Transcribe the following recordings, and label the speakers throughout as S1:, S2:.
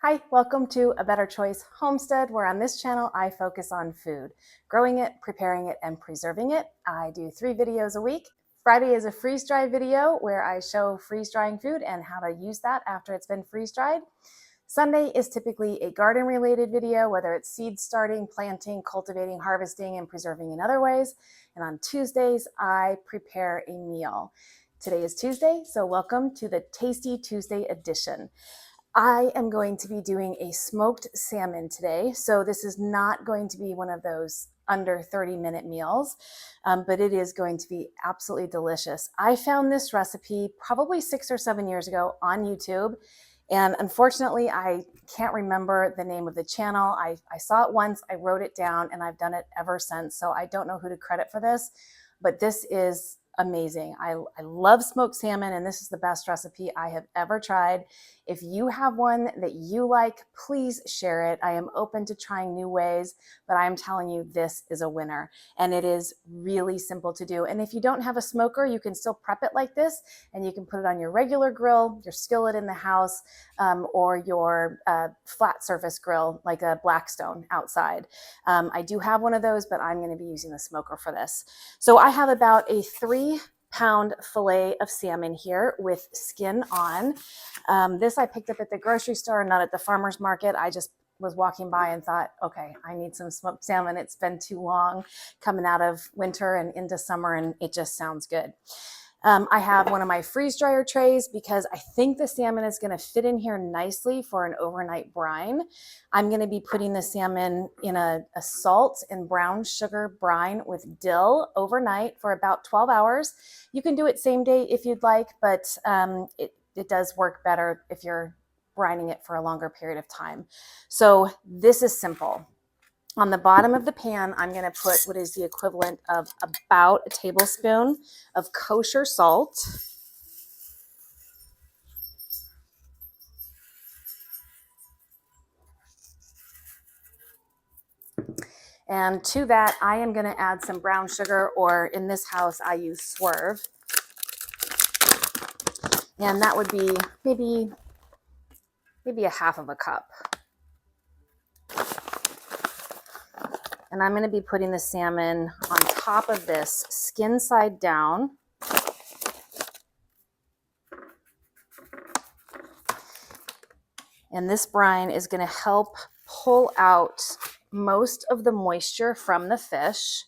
S1: Hi, welcome to A Better Choice Homestead, where on this channel I focus on food, growing it, preparing it, and preserving it. I do 3 videos a week. Friday is a freeze-dry video where I show freeze-drying food and how to use that after it's been freeze-dried. Sunday is typically a garden-related video, whether it's seed starting, planting, cultivating, harvesting, and preserving in other ways. And on Tuesdays, I prepare a meal. Today is Tuesday, so welcome to the Tasty Tuesday edition. I am going to be doing a smoked salmon today. So this is not going to be one of those under 30-minute meals, but it is going to be absolutely delicious. I found this recipe probably 6 or 7 years ago on YouTube. And unfortunately, I can't remember the name of the channel. I saw it once, I wrote it down, and I've done it ever since. So I don't know who to credit for this, but this is amazing. I love smoked salmon, and this is the best recipe I have ever tried. If you have one that you like, please share it. I am open to trying new ways, but I am telling you, this is a winner, and it is really simple to do. And if you don't have a smoker, you can still prep it like this, and you can put it on your regular grill, your skillet in the house, or your flat surface grill, like a Blackstone outside. I do have one of those, but I'm going to be using the smoker for this. So I have about a 3-pound fillet of salmon here with skin on. This I picked up at the grocery store, not at the farmer's market. I just was walking by and thought, okay, I need some smoked salmon. It's been too long coming out of winter and into summer, and it just sounds good. I have one of my freeze dryer trays because I think the salmon is going to fit in here nicely for an overnight brine. I'm going to be putting the salmon in a salt and brown sugar brine with dill overnight for about 12 hours. You can do it same day if you'd like, but it does work better if you're brining it for a longer period of time. So this is simple. On the bottom of the pan, I'm going to put what is the equivalent of about a tablespoon of kosher salt. And to that, I am going to add some brown sugar, or in this house, I use Swerve. And that would be maybe a half of a cup. And I'm going to be putting the salmon on top of this, skin side down. And this brine is going to help pull out most of the moisture from the fish.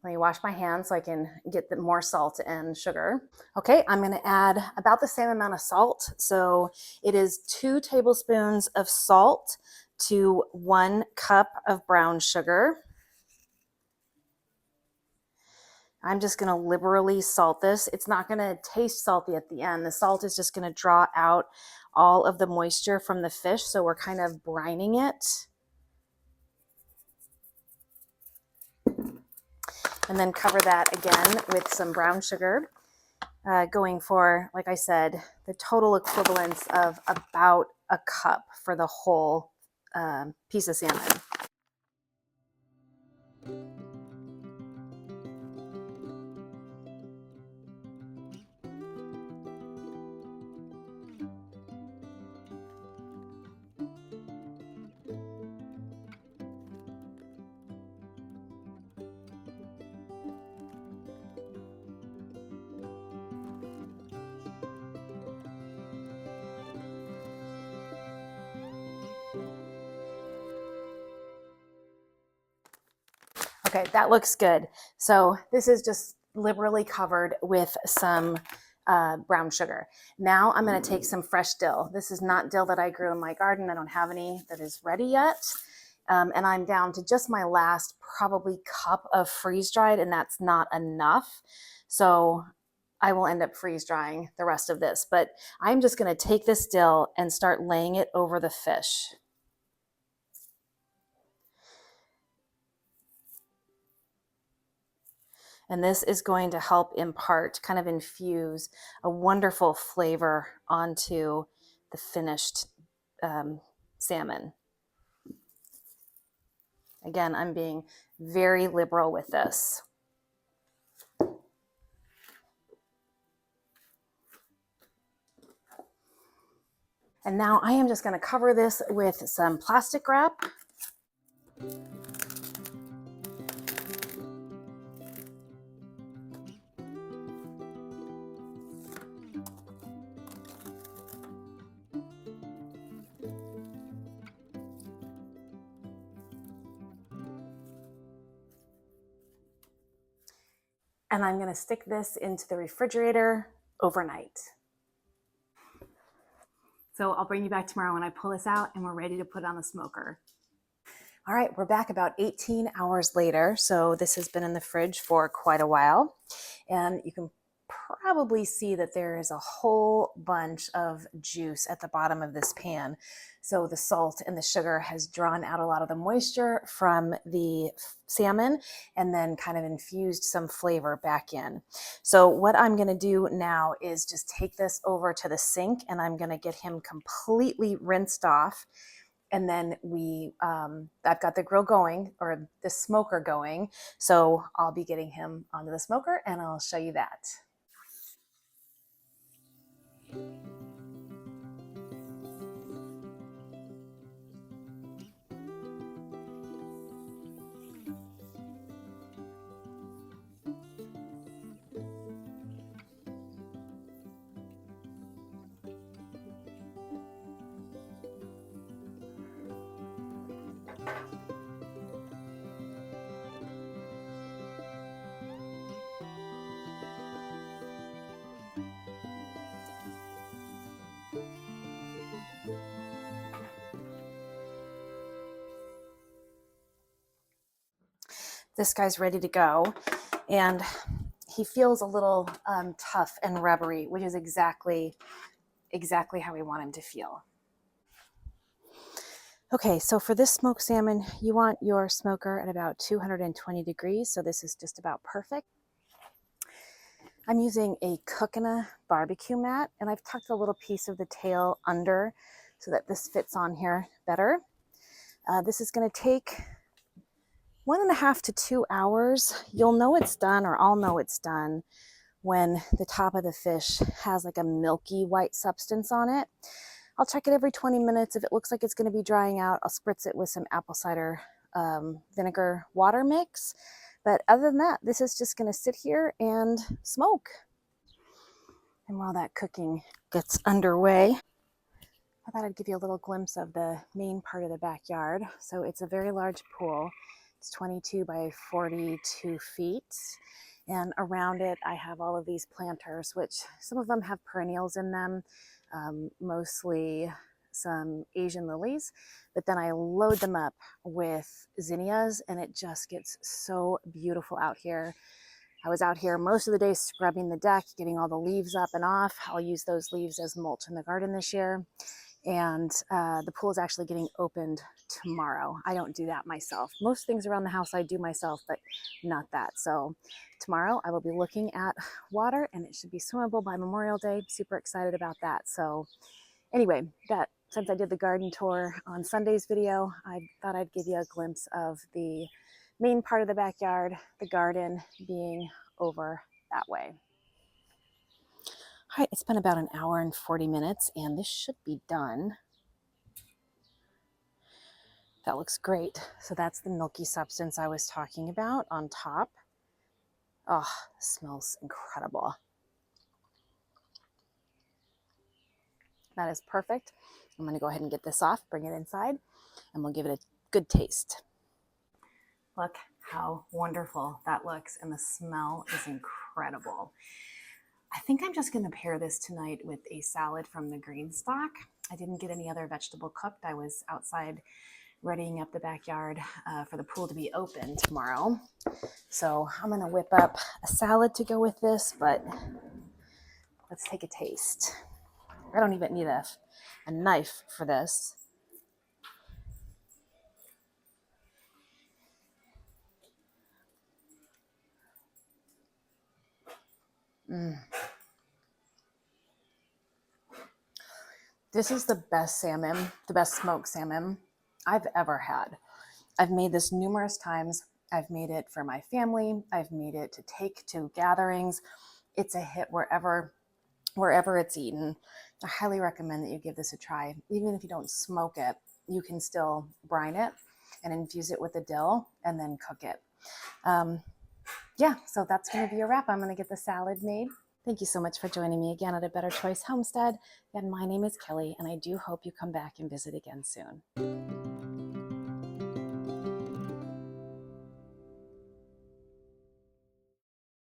S1: Let me wash my hands so I can get the more salt and sugar. Okay, I'm going to add about the same amount of salt. So it is 2 tablespoons of salt to 1 cup of brown sugar. I'm just going to liberally salt this. It's not going to taste salty at the end. The salt is just going to draw out all of the moisture from the fish. So we're kind of brining it. And then cover that again with some brown sugar, going for, like I said, the total equivalence of about a cup for the whole piece of salmon. Okay, that looks good. So this is just liberally covered with some brown sugar. Now I'm going to take some fresh dill. This is not dill that I grew in my garden. I don't have any that is ready yet. And I'm down to just my last probably cup of freeze dried, and that's not enough. So I will end up freeze drying the rest of this. But I'm just going to take this dill and start laying it over the fish. And this is going to help impart, kind of infuse a wonderful flavor onto the finished salmon. Again, I'm being very liberal with this. And now I am just going to cover this with some plastic wrap. And I'm going to stick this into the refrigerator overnight. So I'll bring you back tomorrow when I pull this out and we're ready to put on the smoker. All right, we're back about 18 hours later. So this has been in the fridge for quite a while. And you can probably see that there is a whole bunch of juice at the bottom of this pan. So the salt and the sugar has drawn out a lot of the moisture from the salmon and then kind of infused some flavor back in. So what I'm going to do now is just take this over to the sink and I'm going to get him completely rinsed off. And then I've got the grill going, or the smoker going. So I'll be getting him onto the smoker and I'll show you that. This guy's ready to go, and he feels a little tough and rubbery, which is exactly how we want him to feel. Okay, so for this smoked salmon, you want your smoker at about 220 degrees, so this is just about perfect. I'm using a Cookina barbecue mat, and I've tucked a little piece of the tail under so that this fits on here better. This is going to take 1.5 to 2 hours. You'll know it's done, or I'll know it's done, when the top of the fish has like a milky white substance on it. I'll check it every 20 minutes. If it looks like it's going to be drying out, I'll spritz it with some apple cider vinegar water mix. But other than that, this is just going to sit here and smoke. And while that cooking gets underway, I thought I'd give you a little glimpse of the main part of the backyard. So it's a very large pool. It's 22 by 42 feet. And around it, I have all of these planters, which some of them have perennials in them, mostly some Asian lilies. But then I load them up with zinnias, and it just gets so beautiful out here. I was out here most of the day scrubbing the deck, getting all the leaves up and off. I'll use those leaves as mulch in the garden this year. And the pool is actually getting opened tomorrow. I don't do that myself. Most things around the house I do myself, but not that. So tomorrow I will be looking at water, and it should be swimmable by Memorial Day. Super excited about that. So anyway, since I did the garden tour on Sunday's video, I thought I'd give you a glimpse of the main part of the backyard, the garden being over that way. All right, it's been about 1 hour and 40 minutes, and this should be done. That looks great. So that's the milky substance I was talking about on top. Oh, it smells incredible. That is perfect. I'm going to go ahead and get this off, bring it inside, and we'll give it a good taste. Look how wonderful that looks, and the smell is incredible. I think I'm just going to pair this tonight with a salad from the green stock. I didn't get any other vegetable cooked. I was outside readying up the backyard for the pool to be open tomorrow. So I'm going to whip up a salad to go with this, but let's take a taste. I don't even need a knife for this. This is the best salmon, the best smoked salmon I've ever had. I've made this numerous times. I've made it for my family. I've made it to take to gatherings. It's a hit wherever wherever it's eaten. I highly recommend that you give this a try. Even if you don't smoke it, you can still brine it and infuse it with the dill and then cook it. Yeah, so that's going to be a wrap. I'm going to get the salad made. Thank you so much for joining me again at A Better Choice Homestead. And my name is Kelly, and I do hope you come back and visit again soon.